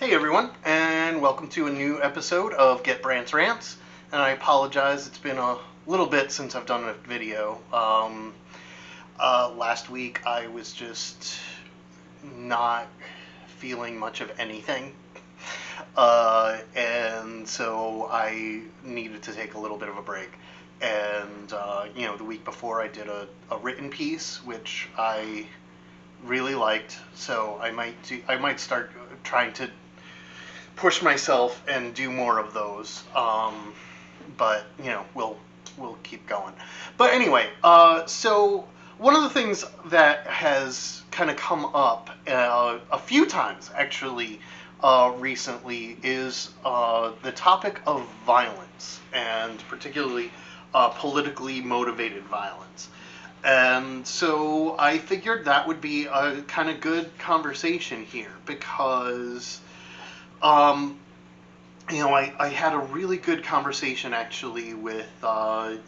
Hey everyone, and welcome to a new episode of Get Brant's Rants. And I apologize, it's been a little bit since I've done a video. Last week I was just not feeling much of anything. And so I needed to take a little bit of a break. And, the week before I did a written piece, which I really liked. So I might start trying to push myself and do more of those. But we'll keep going. But anyway, so one of the things that has kind of come up a few times actually recently is the topic of violence, and particularly politically motivated violence. And so I figured that would be a kind of good conversation here because I had a really good conversation actually with, a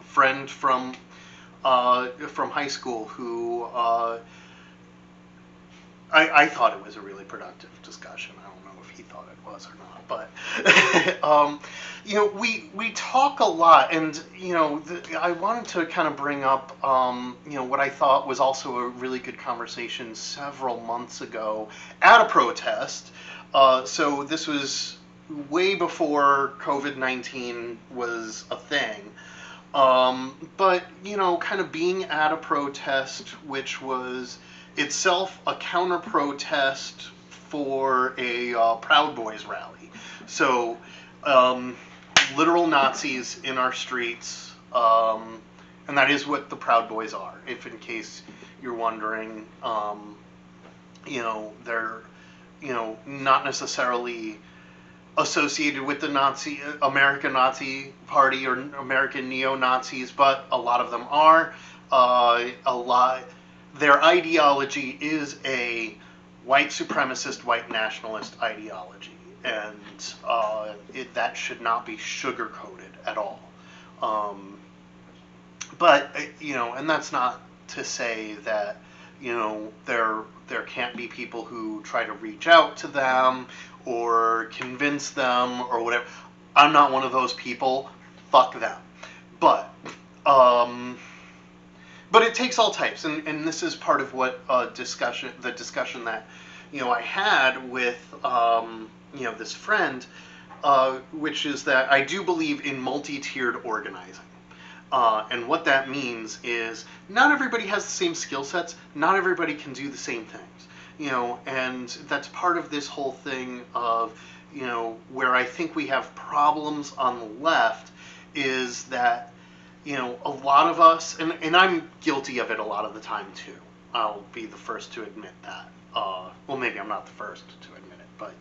friend from high school who I thought it was a really productive discussion. I don't know if he thought it was or not, but we talk a lot, and I wanted to kind of bring up what I thought was also a really good conversation several months ago at a protest. So this was way before COVID-19 was a thing. But kind of being at a protest, which was itself a counter protest for a Proud Boys rally. So, literal Nazis in our streets, and that is what the Proud Boys are. If in case you're wondering, they're not necessarily associated with the American Nazi Party or American neo-Nazis, but a lot of them are. Their ideology is a white supremacist, white nationalist ideology, and that should not be sugar-coated at all. But and that's not to say that there can't be people who try to reach out to them or convince them or whatever. I'm not one of those people. Fuck them. But it takes all types, and this is part of what the discussion that I had with this friend, which is that I do believe in multi-tiered organizing. And what that means is not everybody has the same skill sets, not everybody can do the same things, and that's part of this whole thing of, where I think we have problems on the left is that, a lot of us, and I'm guilty of it a lot of the time too. I'll be the first to admit that. Well, maybe I'm not the first to admit it, but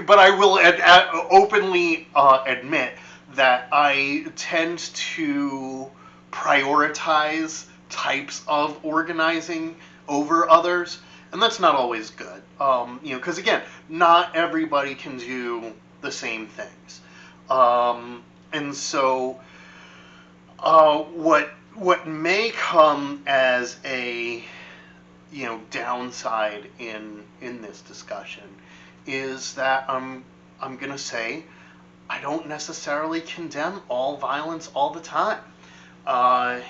but I will openly admit that I tend to prioritize types of organizing over others, and that's not always good. Because again, not everybody can do the same things, and so what may come as a downside in this discussion is that I'm gonna say I don't necessarily condemn all violence all the time. I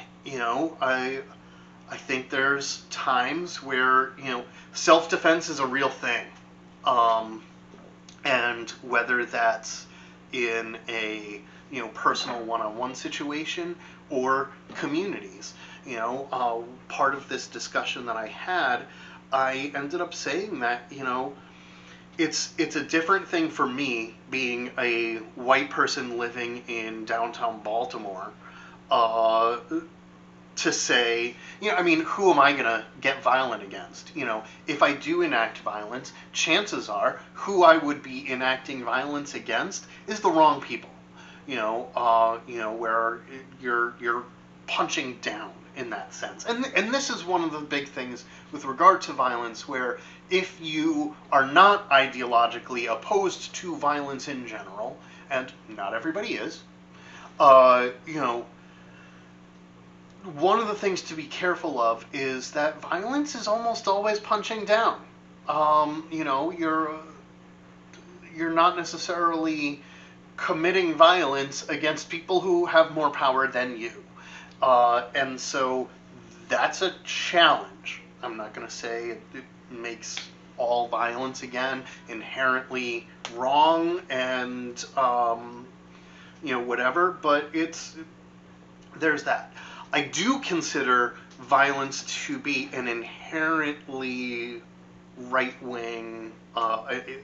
think there's times where self-defense is a real thing, and whether that's in a personal one-on-one situation or communities. Part of this discussion that I had, I ended up saying that it's a different thing for me being a white person living in downtown Baltimore to say, who am I going to get violent against? If I do enact violence, chances are who I would be enacting violence against is the wrong people. Where you're punching down in that sense. And this is one of the big things with regard to violence, where if you are not ideologically opposed to violence in general, and not everybody is, one of the things to be careful of is that violence is almost always punching down. You know, you're not necessarily committing violence against people who have more power than you. And so that's a challenge. I'm not going to say it makes all violence, again, inherently wrong and, whatever, but there's that. I do consider violence to be an inherently right-wing,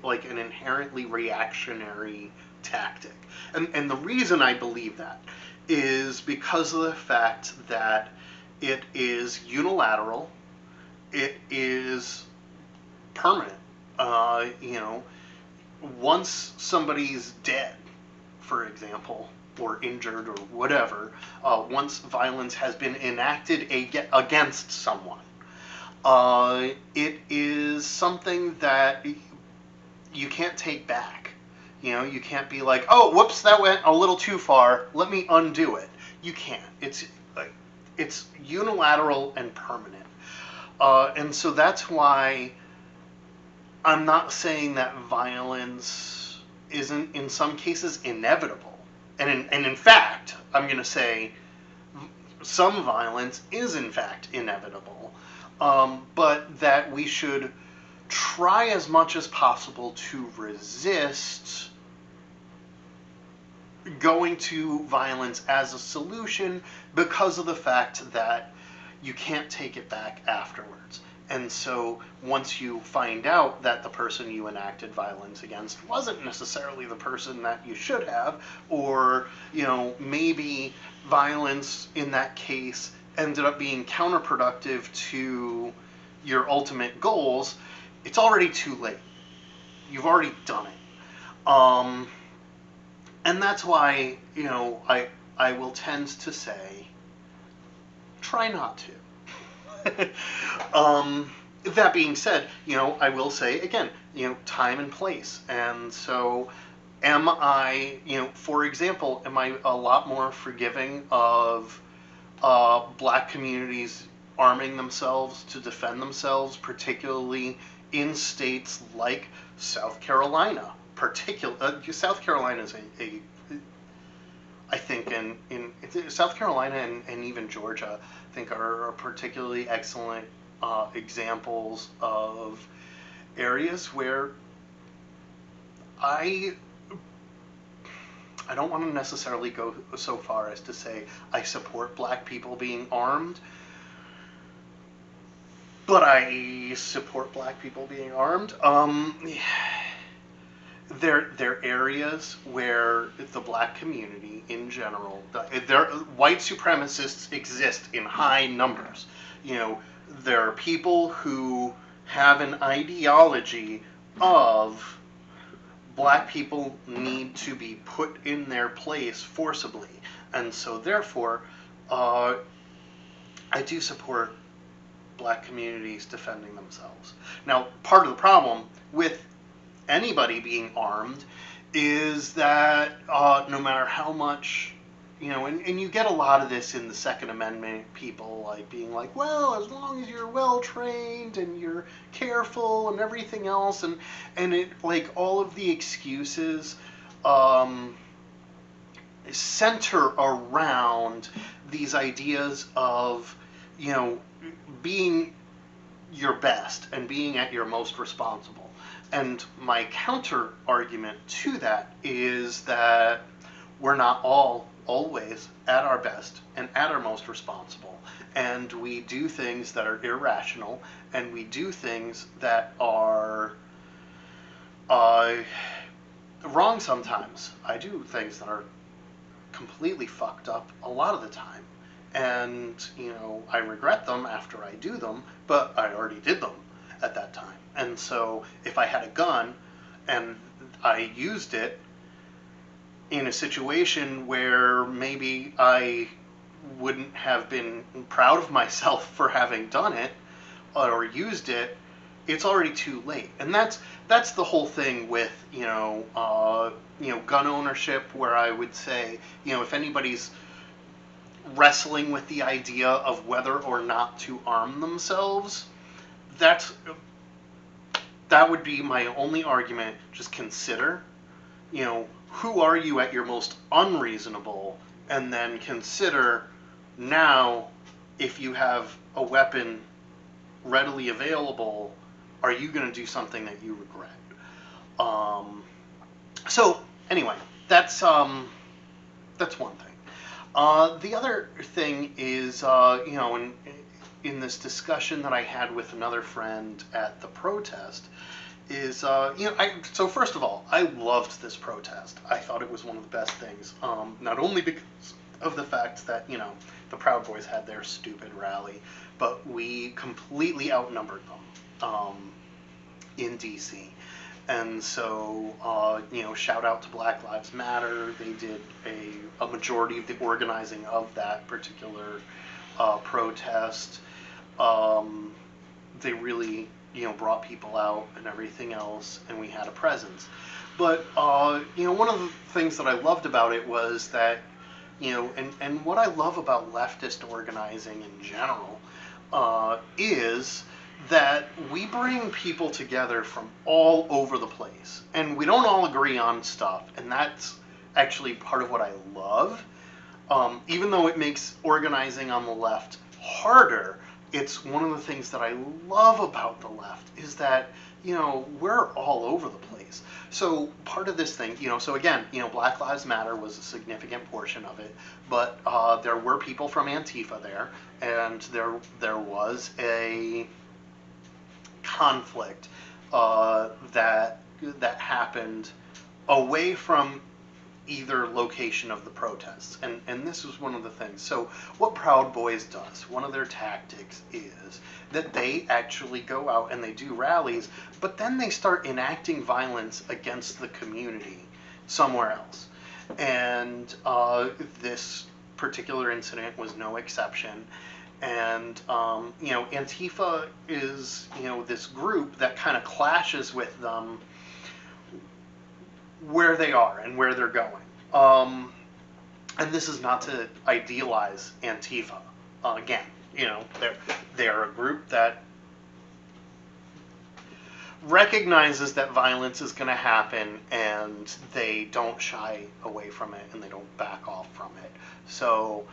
like an inherently reactionary tactic. And the reason I believe that is because of the fact that it is unilateral, it is permanent. Once somebody's dead, for example, or injured or whatever, once violence has been enacted against someone, it is something that you can't take back. You can't be like, oh, whoops, that went a little too far, let me undo it. You can't. It's unilateral and permanent. And so that's why I'm not saying that violence isn't, in some cases, inevitable. And in fact, I'm going to say some violence is, in fact, inevitable. But that we should try as much as possible to resist going to violence as a solution because of the fact that you can't take it back afterwards. And so once you find out that the person you enacted violence against wasn't necessarily the person that you should have, or, maybe violence in that case ended up being counterproductive to your ultimate goals, it's already too late. You've already done it. And that's why, I will tend to say, try not to. That being said, I will say again, time and place. And so am I, for example, am I a lot more forgiving of black communities arming themselves to defend themselves, particularly in states like South Carolina? South Carolina is I think in South Carolina and even Georgia, I think are particularly excellent examples of areas where I don't want to necessarily go so far as to say I support black people being armed, but I support black people being armed. They're areas where the black community in general, white supremacists exist in high numbers. There are people who have an ideology of black people need to be put in their place forcibly. And so therefore, I do support black communities defending themselves. Now, part of the problem with anybody being armed is that no matter how much, and you get a lot of this in the Second Amendment, people like being like, well, as long as you're well trained and you're careful and everything else, and it, like, all of the excuses center around these ideas of, being your best and being at your most responsible. And my counter argument to that is that we're not all always at our best and at our most responsible. And we do things that are irrational, and we do things that are wrong sometimes. I do things that are completely fucked up a lot of the time. And, I regret them after I do them, but I already did them at that time. And so if I had a gun and I used it in a situation where maybe I wouldn't have been proud of myself for having done it or used it, it's already too late. And that's the whole thing with, gun ownership, where I would say, if anybody's wrestling with the idea of whether or not to arm themselves, that would be my only argument. Just consider, who are you at your most unreasonable, and then consider now, if you have a weapon readily available, are you going to do something that you regret? So anyway, that's one thing. The other thing is, in this discussion that I had with another friend at the protest, is, so first of all, I loved this protest. I thought it was one of the best things, not only because of the fact that, the Proud Boys had their stupid rally, but we completely outnumbered them in DC. And so, shout out to Black Lives Matter. They did a majority of the organizing of that particular protest. They really, brought people out and everything else, and we had a presence. But, one of the things that I loved about it was that, and what I love about leftist organizing in general is that we bring people together from all over the place, and we don't all agree on stuff, and that's actually part of what I love. Even though it makes organizing on the left harder, it's one of the things that I love about the left is that, we're all over the place. So part of this thing, so again, Black Lives Matter was a significant portion of it, but there were people from Antifa there, and there was a conflict that happened away from either location of the protests, and this was one of the things. So what Proud Boys does, one of their tactics is that they actually go out and they do rallies, but then they start enacting violence against the community somewhere else. And this particular incident was no exception. And Antifa is this group that kind of clashes with them where they are and where they're going. And this is not to idealize Antifa. Again, they're a group that recognizes that violence is going to happen, and they don't shy away from it, and they don't back off from it. So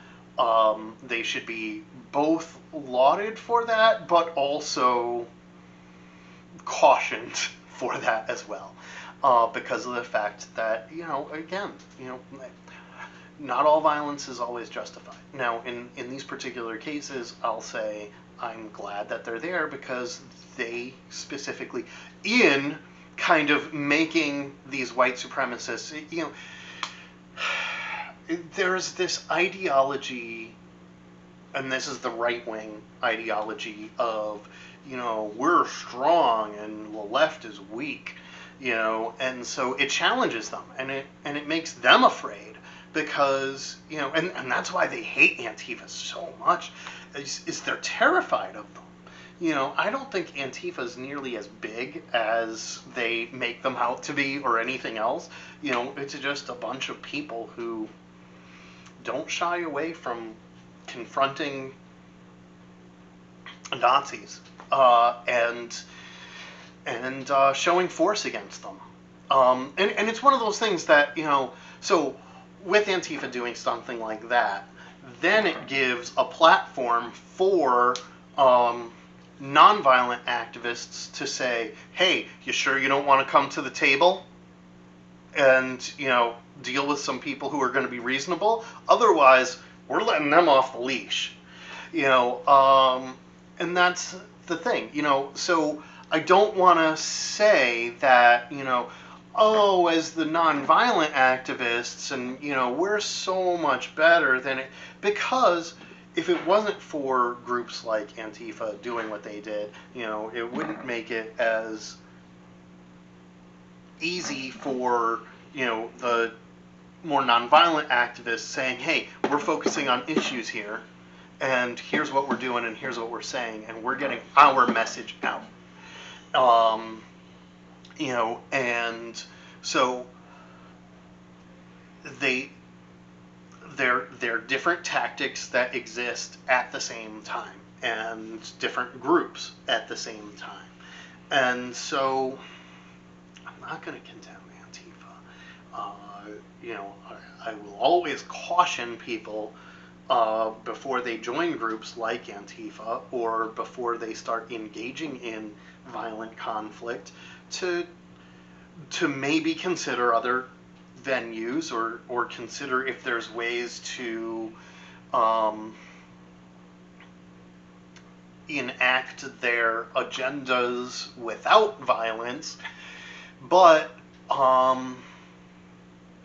they should be both lauded for that, but also cautioned for that as well. Because of the fact that, again, not all violence is always justified. Now, in these particular cases, I'll say I'm glad that they're there because they specifically, in kind of making these white supremacists, there's this ideology, and this is the right-wing ideology of, we're strong and the left is weak. And so it challenges them, and it makes them afraid because, and that's why they hate Antifa so much, is they're terrified of them. I don't think Antifa is nearly as big as they make them out to be or anything else. It's just a bunch of people who don't shy away from confronting Nazis and showing force against them. And it's one of those things that, so with Antifa doing something like that, then it gives a platform for nonviolent activists to say, hey, you sure you don't want to come to the table and, deal with some people who are going to be reasonable? Otherwise, we're letting them off the leash. And that's the thing, so I don't want to say that, as the nonviolent activists, and, we're so much better than it, because if it wasn't for groups like Antifa doing what they did, it wouldn't make it as easy for, the more nonviolent activists saying, hey, we're focusing on issues here, and here's what we're doing, and here's what we're saying, and we're getting our message out. And so they're different tactics that exist at the same time, and different groups at the same time. And so I'm not going to condemn Antifa. I will always caution people before they join groups like Antifa, or before they start engaging in violent conflict, to maybe consider other venues, or consider if there's ways to enact their agendas without violence. But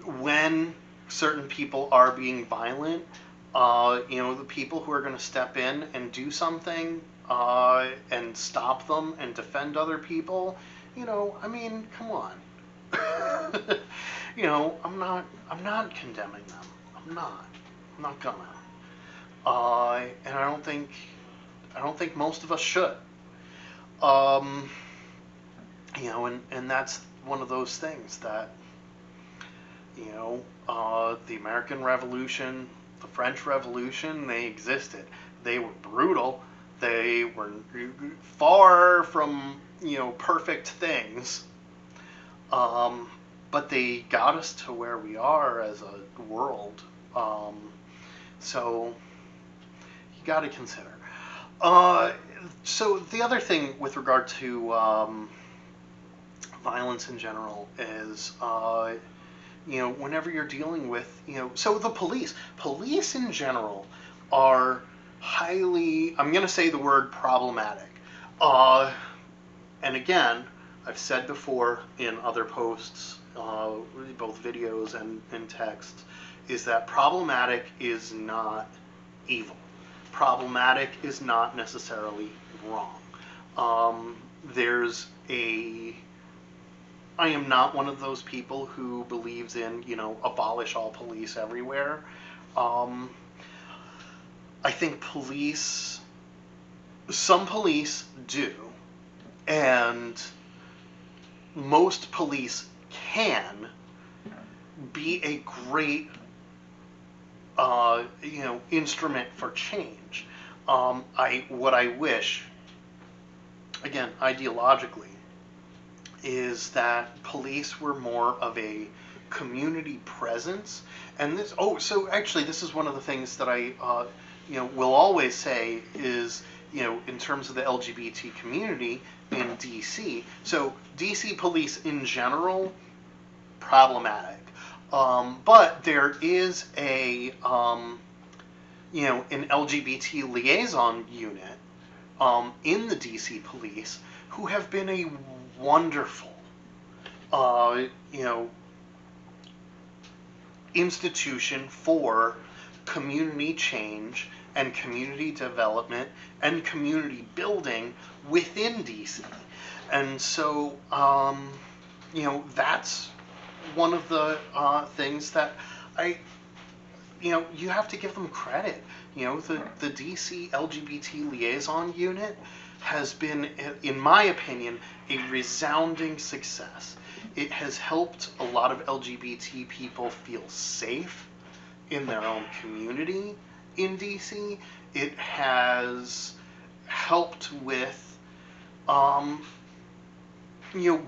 when certain people are being violent, the people who are going to step in and do something and stop them and defend other people, I mean, come on. I'm not condemning them. I'm not gonna. And I don't think most of us should. And that's one of those things that, the American Revolution, the French Revolution, they existed. They were brutal. They were far from, perfect things. But they got us to where we are as a world. So you got to consider. So the other thing with regard to violence in general is, whenever you're dealing with, so the police in general are highly, I'm going to say the word problematic. And again, I've said before in other posts, both videos and text, is that problematic is not evil. Problematic is not necessarily wrong. I am not one of those people who believes in, abolish all police everywhere. I think some police do, and most police can be a great, instrument for change. What I wish, again, ideologically, is that police were more of a community presence. And so actually this is one of the things that I, will always say is, in terms of the LGBT community in DC. So DC police in general, problematic. But there is an LGBT liaison unit in the DC police who have been a wonderful, institution for community change and community development and community building within DC. And so, that's one of the things that you have to give them credit. The DC LGBT liaison unit has been, in my opinion, a resounding success. It has helped a lot of LGBT people feel safe in their own community in DC. It has helped with,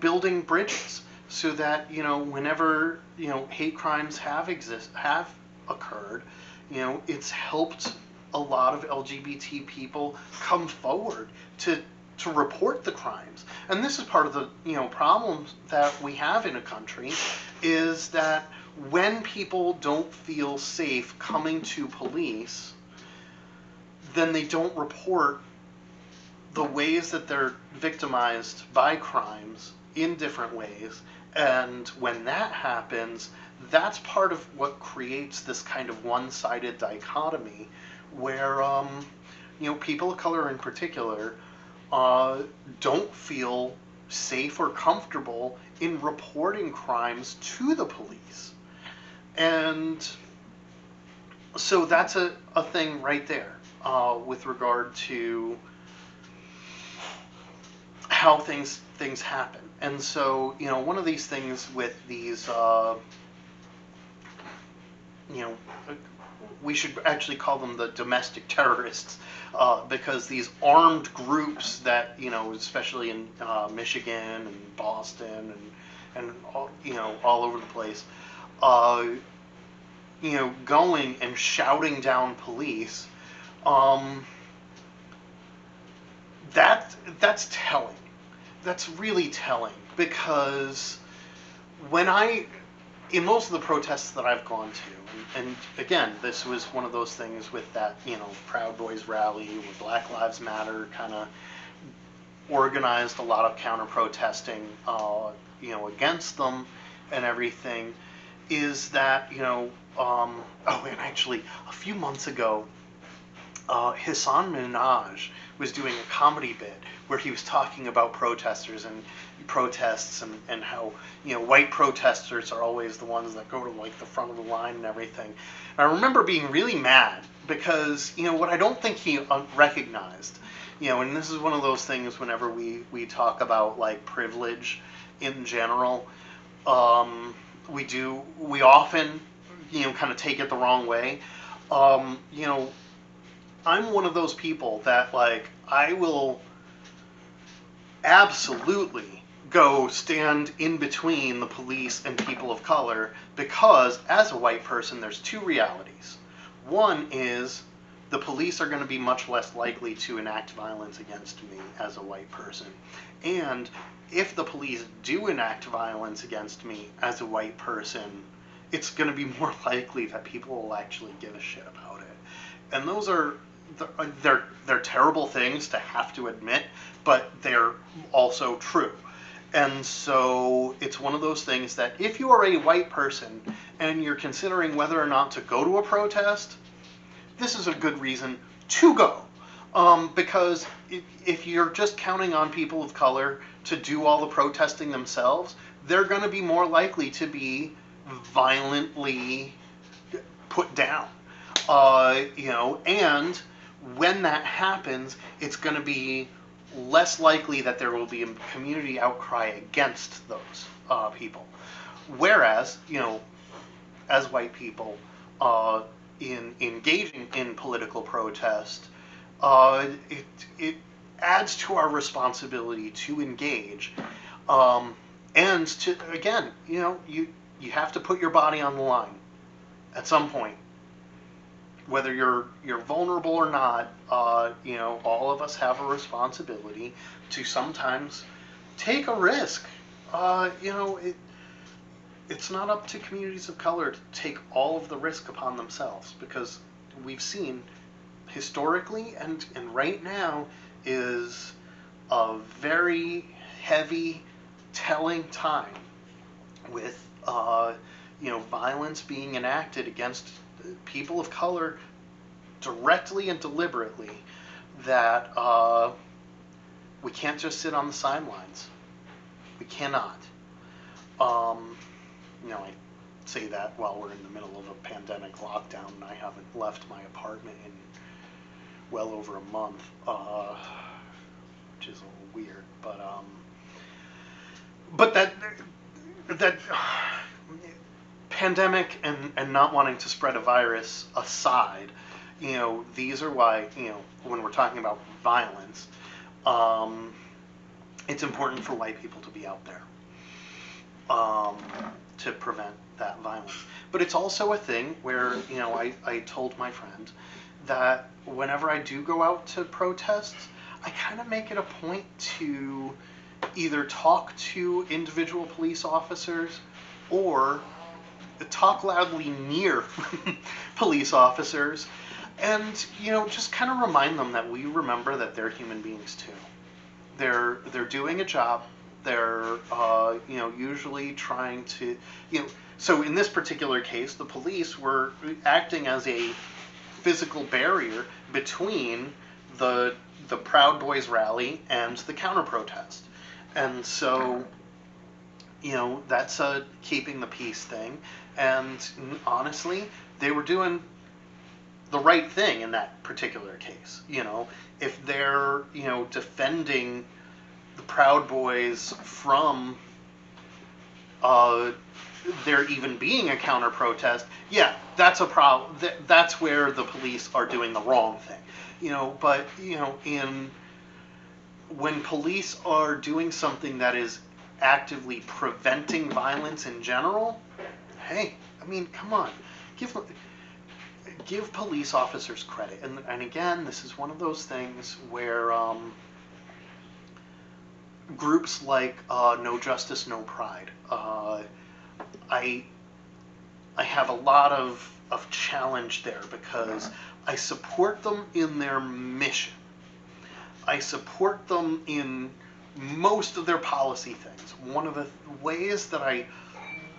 building bridges so that, whenever, hate crimes have occurred, it's helped a lot of LGBT people come forward to report the crimes. And this is part of the, problems that we have in a country, is that when people don't feel safe coming to police, then they don't report the ways that they're victimized by crimes in different ways. And when that happens, that's part of what creates this kind of one-sided dichotomy where, people of color in particular don't feel safe or comfortable in reporting crimes to the police. And so that's a thing right there with regard to how things happen. And so, one of these things with these, we should actually call them the domestic terrorists, because these armed groups that, especially in Michigan and Boston and all, all over the place, uh, going and shouting down police, um, that's telling. That's really telling, because when in most of the protests that I've gone to, and again, this was one of those things with that, Proud Boys rally, where Black Lives Matter kind of organized a lot of counter protesting, against them and everything, is that, and actually, a few months ago, Hassan Minaj was doing a comedy bit where he was talking about protesters and protests, and how, white protesters are always the ones that go to like the front of the line and everything. And I remember being really mad because, what I don't think he recognized, and this is one of those things whenever we talk about like privilege in general, we often, kind of take it the wrong way. I'm one of those people that, like, I will absolutely go stand in between the police and people of color, because as a white person, there's two realities. One is the police are going to be much less likely to enact violence against me as a white person. And if the police do enact violence against me as a white person, it's going to be more likely that people will actually give a shit about it. And those are, they're terrible things to have to admit, but they're also true. And so it's one of those things that if you are a white person and you're considering whether or not to go to a protest, this is a good reason to go. Because if you're just counting on people of color to do all the protesting themselves, they're going to be more likely to be violently put down. And when that happens, it's going to be less likely that there will be a community outcry against those people. Whereas, as white people, in engaging in political protest, it adds to our responsibility to engage, and to, again, you have to put your body on the line at some point. Whether you're vulnerable or not, all of us have a responsibility to sometimes take a risk. It's not up to communities of color to take all of the risk upon themselves, because we've seen historically and right now is a very heavy, telling time with violence being enacted against people of color directly and deliberately, that we can't just sit on the sidelines. We cannot. I say that while we're in the middle of a pandemic lockdown and I haven't left my apartment in well over a month, which is a little weird, but that pandemic and not wanting to spread a virus aside, these are why, when we're talking about violence, it's important for white people to be out there, to prevent that violence. But it's also a thing where, I told my friend that whenever I do go out to protests, I kind of make it a point to either talk to individual police officers or talk loudly near police officers, and just kind of remind them that we remember that they're human beings too. They're doing a job. They're usually trying to, so in this particular case, the police were acting as a physical barrier between the Proud Boys rally and the counter protest. And so that's a keeping the peace thing. And honestly, they were doing the right thing in that particular case. If they're, defending the Proud Boys from uh, there even being a counter protest, yeah, that's a problem. That's where the police are doing the wrong thing. But in when police are doing something that is actively preventing violence in general, hey, I mean, come on, give police officers credit. And again, this is one of those things where groups like No Justice, No Pride, I have a lot of challenge there, because I support them in their mission. I support them in most of their policy things. One of the ways that I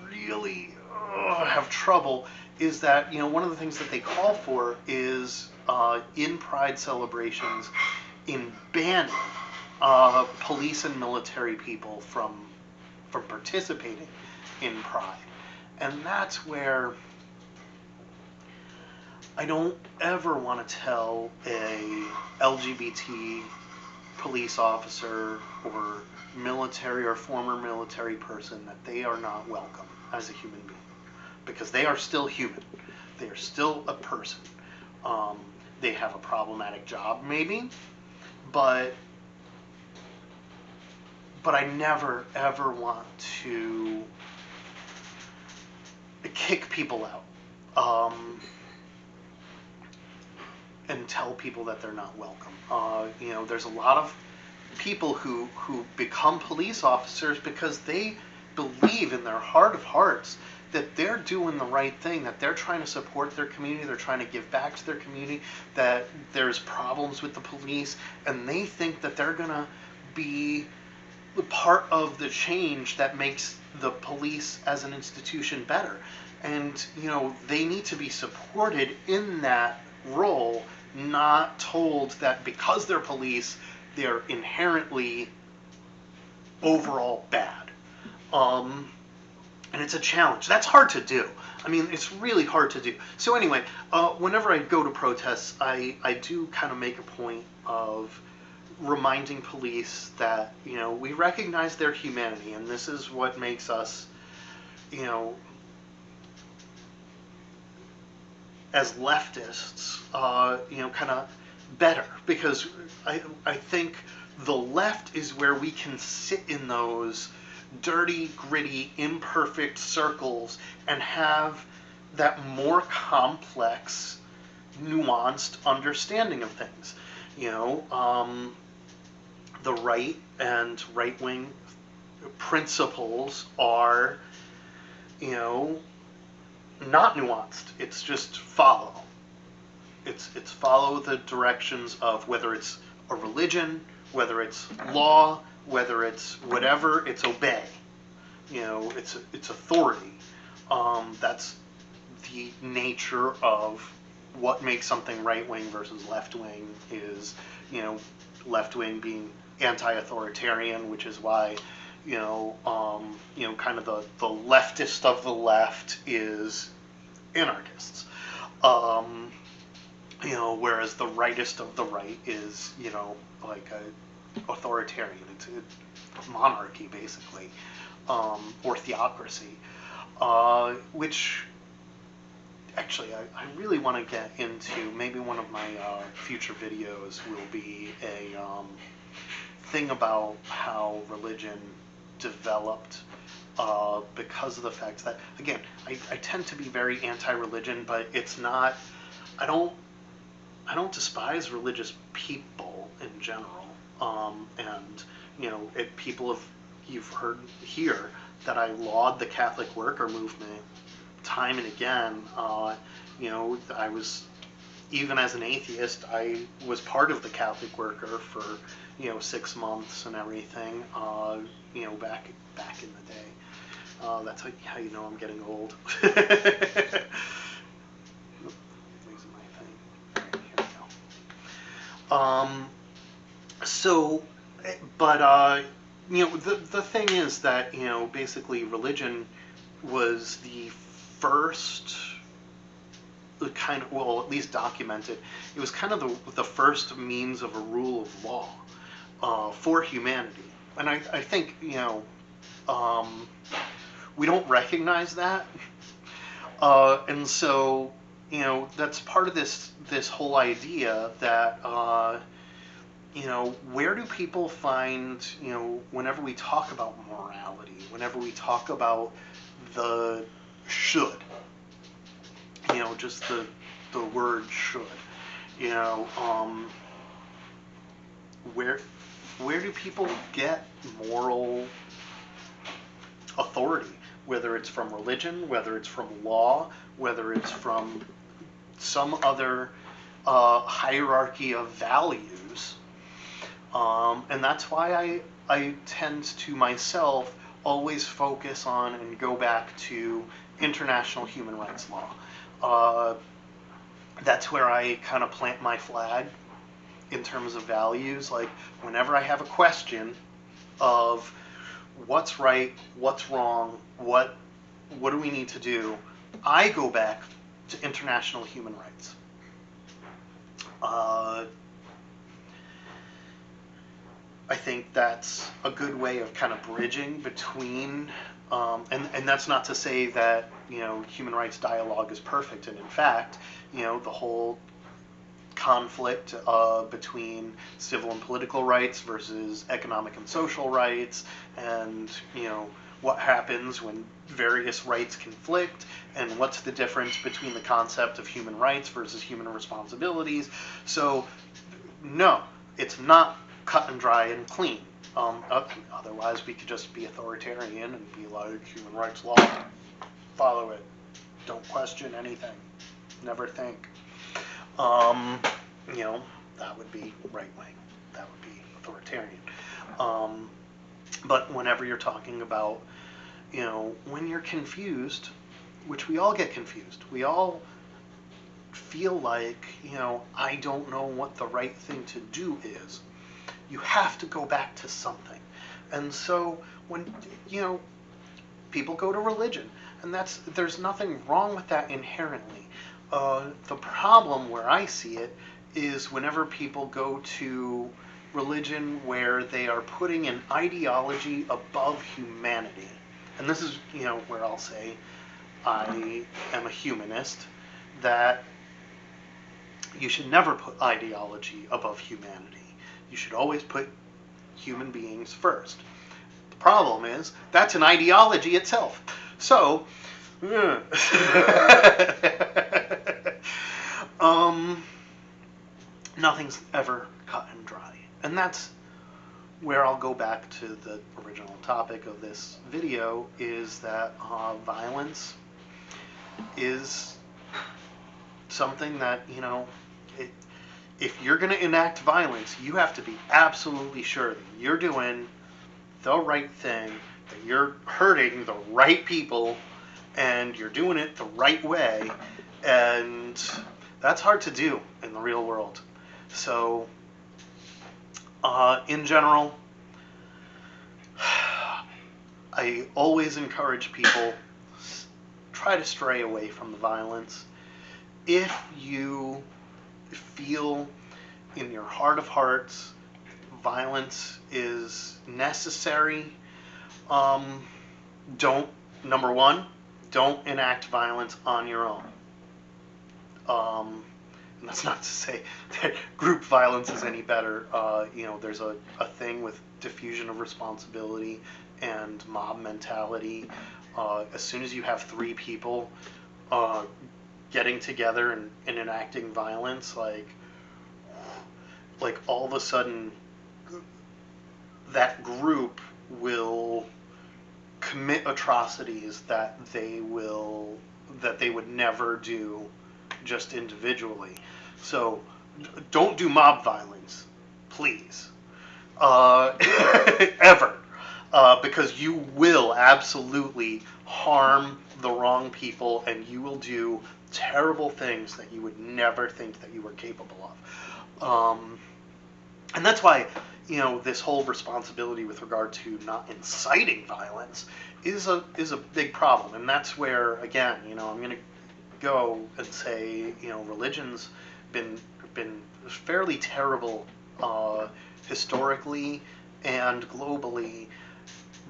really have trouble is that, one of the things that they call for is in Pride celebrations, in banning police and military people from participating in Pride. And that's where I don't ever want to tell a LGBT police officer or military or former military person that they are not welcome as a human being, because they are still human. They are still a person. They have a problematic job, maybe, but I never ever want to kick people out and tell people that they're not welcome. There's a lot of people who become police officers because they believe in their heart of hearts that they're doing the right thing, that they're trying to support their community, they're trying to give back to their community, that there's problems with the police, and they think that they're going to be part of the change that makes the police as an institution better. And, they need to be supported in that role, not told that because they're police, they're inherently overall bad. And it's a challenge. That's hard to do. I mean, it's really hard to do. So anyway, whenever I go to protests, I do kind of make a point of reminding police that, we recognize their humanity, and this is what makes us, as leftists, kind of better, because I think the left is where we can sit in those dirty, gritty, imperfect circles and have that more complex, nuanced understanding of things. The right and right-wing principles are, not nuanced. It's just follow. It's follow the directions of whether it's a religion, whether it's law, whether it's whatever. It's obey. It's authority. That's the nature of what makes something right wing versus left wing. Is left wing being anti-authoritarian, which is why kind of the leftist of the left is anarchists. Whereas the rightist of the right is, like a authoritarian. It's a monarchy, basically, or theocracy, which actually I really want to get into. Maybe one of my future videos will be a thing about how religion developed because of the fact that, again, I tend to be very anti-religion, but it's not, I don't despise religious people in general, and you've heard here that I laud the Catholic worker movement time and again. I was, even as an atheist, I was part of the Catholic worker for 6 months and everything, back in the day. That's how you know I'm getting old. Losing my thing. Here we go. So, but the thing is that basically religion was the first kind of, well, at least documented. It was kind of the first means of a rule of law for humanity. And I think we don't recognize that, and so that's part of this whole idea that where do people find, whenever we talk about morality, whenever we talk about the should, just the word should, you know, where do people get moral authority? Whether it's from religion, whether it's from law, whether it's from some other hierarchy of values. And that's why I tend to myself always focus on and go back to international human rights law. That's where I kind of plant my flag in terms of values. Like, whenever I have a question of what's right, what's wrong, what do we need to do, I go back to international human rights. I think that's a good way of kind of bridging between, and that's not to say that human rights dialogue is perfect, and in fact, the whole conflict between civil and political rights versus economic and social rights, and what happens when various rights conflict, and what's the difference between the concept of human rights versus human responsibilities. So no, it's not cut and dry and clean. Otherwise we could just be authoritarian and be like, human rights law, follow it, don't question anything, never think. That would be right wing, that would be authoritarian. But whenever you're talking about, when you're confused, which we all get confused, we all feel like, I don't know what the right thing to do is. You have to go back to something. And so when, people go to religion, and there's nothing wrong with that inherently. The problem where I see it is whenever people go to religion where they are putting an ideology above humanity. And this is, where I'll say I am a humanist, that you should never put ideology above humanity. You should always put human beings first. The problem is, that's an ideology itself. So, nothing's ever cut and dry. And that's where I'll go back to the original topic of this video, is that violence is something that, if you're going to enact violence, you have to be absolutely sure that you're doing the right thing, that you're hurting the right people, and you're doing it the right way. And that's hard to do in the real world. So, in general, I always encourage people, try to stray away from the violence. If you feel in your heart of hearts violence is necessary, number one, don't enact violence on your own. And that's not to say that group violence is any better. There's a thing with diffusion of responsibility and mob mentality. As soon as you have three people getting together and enacting violence, like all of a sudden that group will commit atrocities that they would never do just individually. So don't do mob violence, please, ever, because you will absolutely harm the wrong people, and you will do terrible things that you would never think that you were capable of. And that's why, this whole responsibility with regard to not inciting violence is a big problem. And that's where, again, I'm going to go and say, religion's been fairly terrible historically and globally,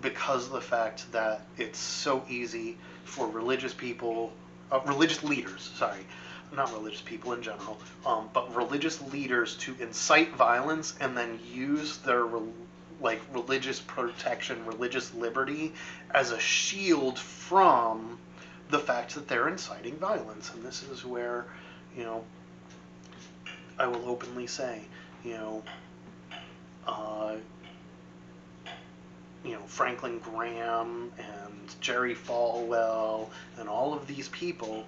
because of the fact that it's so easy for religious people, religious leaders, sorry, not religious people in general, but religious leaders to incite violence and then use their religious protection, religious liberty as a shield from the fact that they're inciting violence. And this is where, I will openly say, Franklin Graham and Jerry Falwell and all of these people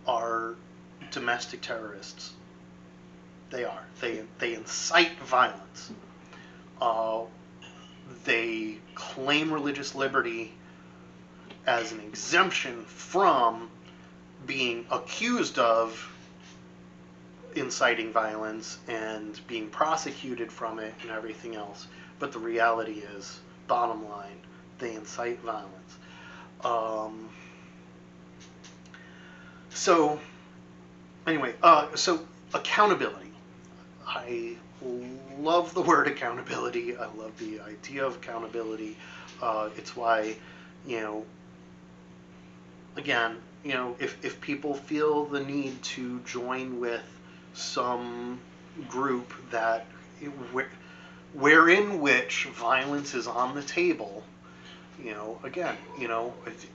are domestic terrorists. They are. They incite violence. They claim religious liberty as an exemption from being accused of inciting violence and being prosecuted from it and everything else. But the reality is, bottom line, they incite violence. So accountability. I love the word accountability. I love the idea of accountability. It's why, again, if people feel the need to join with some group that wherein which violence is on the table, again,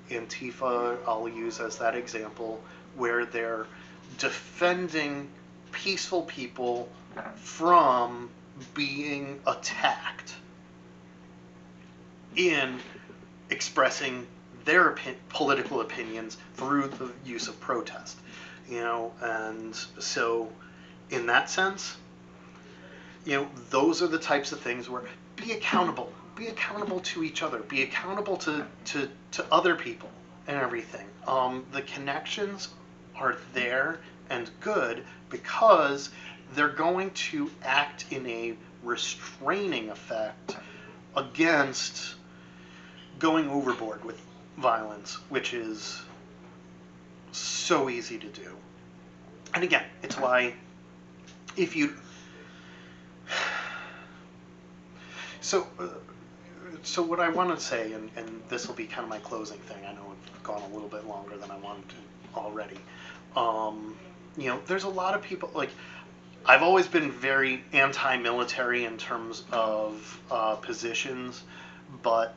Antifa I'll use as that example, where they're defending peaceful people from being attacked in expressing their political opinions through the use of protest, and so in that sense, those are the types of things where be accountable to each other, be accountable to other people and everything. The connections are there and good because they're going to act in a restraining effect against going overboard with violence, which is so easy to do. And again, it's why if you so what I want to say, and this will be kind of my closing thing, I know I've gone a little bit longer than I wanted to already. There's a lot of people, I've always been very anti-military in terms of positions, but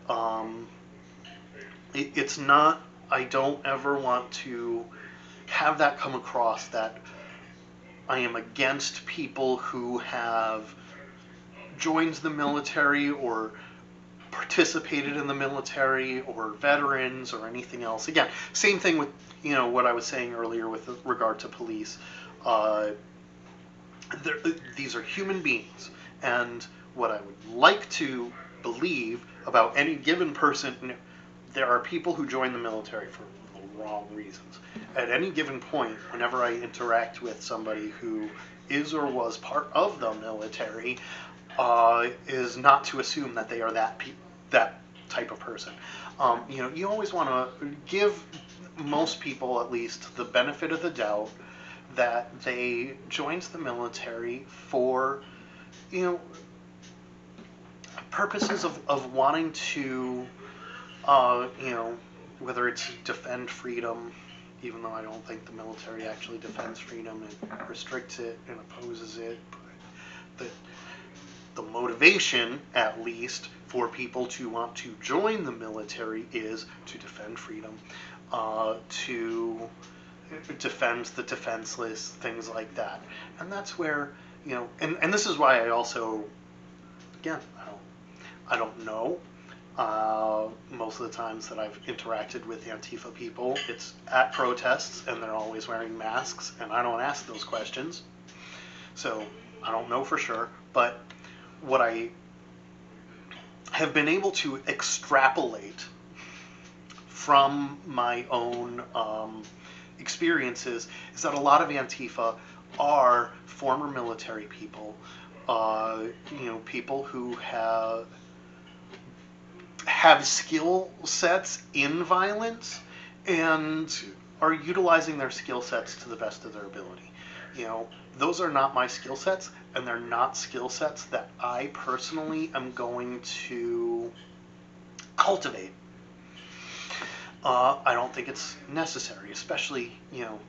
it's not, I don't ever want to have that come across that I am against people who have joined the military or participated in the military or veterans or anything else. Again, same thing with what I was saying earlier with regard to police. These are human beings, and what I would like to believe about any given person, there are people who join the military for the wrong reasons. At any given point, whenever I interact with somebody who is or was part of the military, is not to assume that they are that type of person. You always want to give most people at least the benefit of the doubt that they joined the military for purposes of wanting to whether it's defend freedom, even though I don't think the military actually defends freedom, it restricts it and opposes it, but the motivation, at least, for people to want to join the military is to defend freedom, to defend the defenseless, things like that. And that's where, and this is why I also, again, I don't know. Most of the times that I've interacted with Antifa people, it's at protests, and they're always wearing masks, and I don't ask those questions. So I don't know for sure, but what I have been able to extrapolate from my own experiences is that a lot of Antifa are former military people, people who have skill sets in violence and are utilizing their skill sets to the best of their ability. Those are not my skill sets, and they're not skill sets that I personally am going to cultivate. I don't think it's necessary, especially,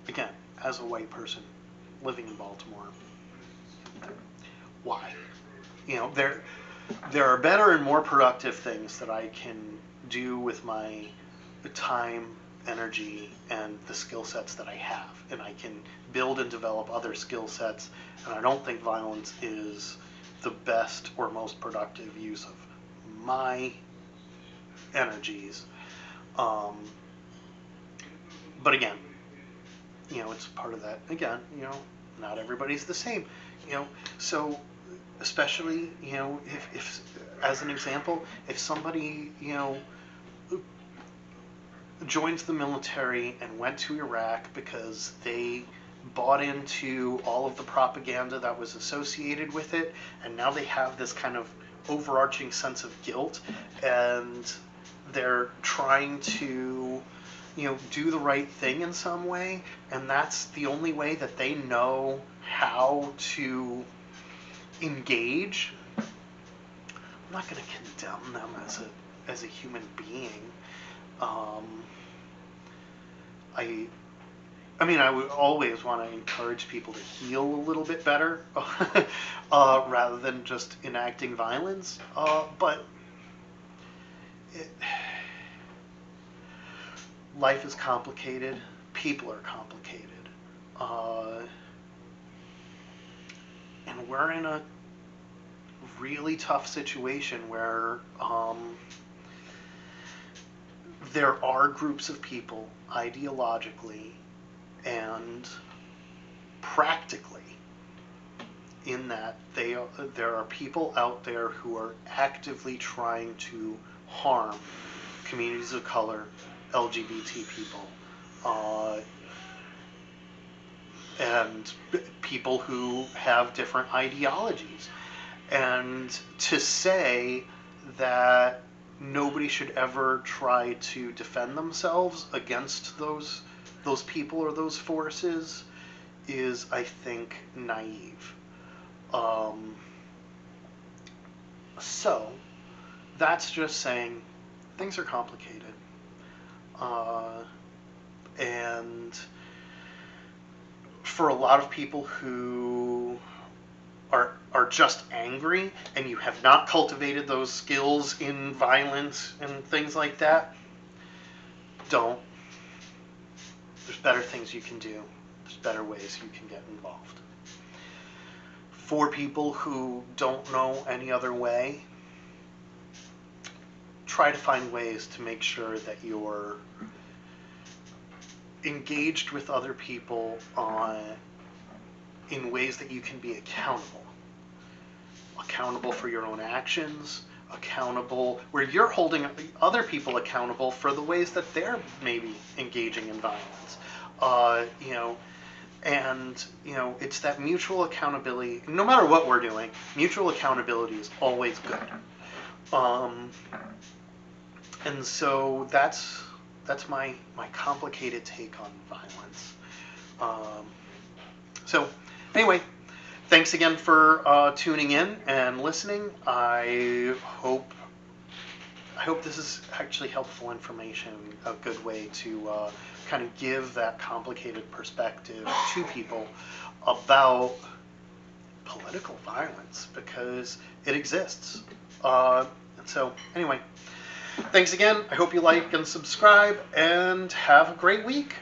again, as a white person living in Baltimore. Why? There are better and more productive things that I can do with my time, energy, and the skill sets that I have. And I can build and develop other skill sets, and I don't think violence is the best or most productive use of my energies. But again, it's part of that. Again, not everybody's the same. So especially, if as an example, if somebody, joins the military and went to Iraq because they bought into all of the propaganda that was associated with it, and now they have this kind of overarching sense of guilt, and they're trying to, do the right thing in some way, and that's the only way that they know how to engage. I'm not going to condemn them as a human being. I would always want to encourage people to heal a little bit better, rather than just enacting violence. But life is complicated. People are complicated. And we're in a really tough situation where there are groups of people ideologically and practically, in that there are people out there who are actively trying to harm communities of color, LGBT people, and people who have different ideologies. And to say that nobody should ever try to defend themselves against those people or those forces is, I think, naive. So that's just saying things are complicated. And for a lot of people who are just angry, and you have not cultivated those skills in violence and things like that, don't. There's better things you can do. There's better ways you can get involved. For people who don't know any other way, try to find ways to make sure that you're engaged with other people in ways that you can be accountable. Accountable for your own actions, accountable where you're holding other people accountable for the ways that they're maybe engaging in violence. It's that mutual accountability. No matter what we're doing, mutual accountability is always good. And so that's my complicated take on violence. So anyway, thanks again for tuning in and listening. I hope this is actually helpful information, a good way to kind of give that complicated perspective to people about political violence, because it exists. And so anyway, thanks again. I hope you like and subscribe, and have a great week.